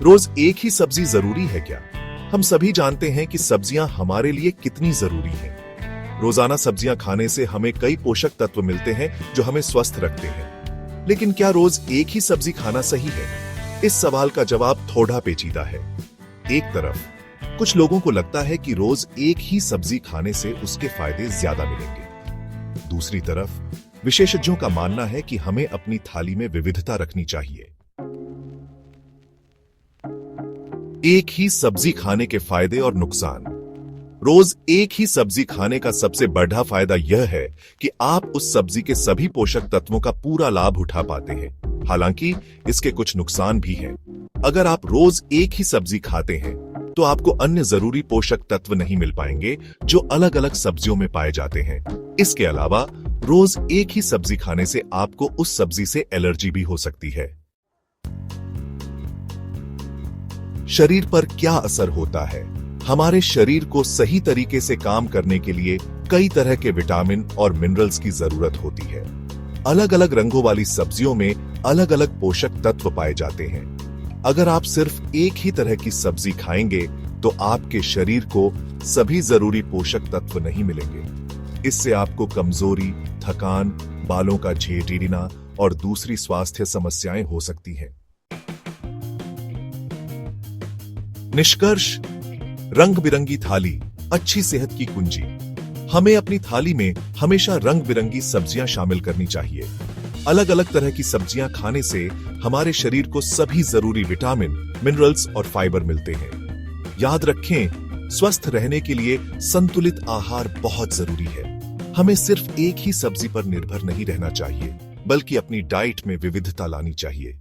रोज एक ही सब्जी जरूरी है क्या? हम सभी जानते हैं कि सब्जियां हमारे लिए कितनी जरूरी हैं। रोजाना सब्जियां खाने से हमें कई पोषक तत्व मिलते हैं जो हमें स्वस्थ रखते हैं। लेकिन क्या रोज एक ही सब्जी खाना सही है? इस सवाल का जवाब थोड़ा पेचीदा है। एक तरफ कुछ लोगों को लगता है कि रोज एक ही सब्जी खाने से उसके फायदे ज्यादा मिलेंगे। दूसरी तरफ विशेषज्ञों का मानना है कि हमें अपनी थाली में विविधता रखनी चाहिए। एक ही सब्जी खाने के फायदे और नुकसान। रोज एक ही सब्जी खाने का सबसे बड़ा फायदा यह है कि आप उस सब्जी के सभी पोषक तत्वों का पूरा लाभ उठा पाते हैं। हालांकि इसके कुछ नुकसान भी हैं। अगर आप रोज एक ही सब्जी खाते हैं तो आपको अन्य जरूरी पोषक तत्व नहीं मिल पाएंगे जो अलग अलग सब्जियों में पाए जाते हैं। इसके अलावा रोज एक ही सब्जी खाने से आपको उस सब्जी से एलर्जी भी हो सकती है। शरीर पर क्या असर होता है? हमारे शरीर को सही तरीके से काम करने के लिए कई तरह के विटामिन और मिनरल्स की जरूरत होती है। अलग अलग रंगों वाली सब्जियों में अलग अलग पोषक तत्व पाए जाते हैं। अगर आप सिर्फ एक ही तरह की सब्जी खाएंगे तो आपके शरीर को सभी जरूरी पोषक तत्व नहीं मिलेंगे। इससे आपको कमजोरी, थकान, बालों का झड़ना और दूसरी स्वास्थ्य समस्याएं हो सकती हैं। निष्कर्ष, रंग बिरंगी थाली अच्छी सेहत की कुंजी। हमें अपनी थाली में हमेशा रंग बिरंगी सब्जियां शामिल करनी चाहिए। अलग अलग तरह की सब्जियां खाने से हमारे शरीर को सभी जरूरी विटामिन, मिनरल्स और फाइबर मिलते हैं। याद रखें, स्वस्थ रहने के लिए संतुलित आहार बहुत जरूरी है। हमें सिर्फ एक ही सब्जी पर निर्भर नहीं रहना चाहिए, बल्कि अपनी डाइट में विविधता लानी चाहिए।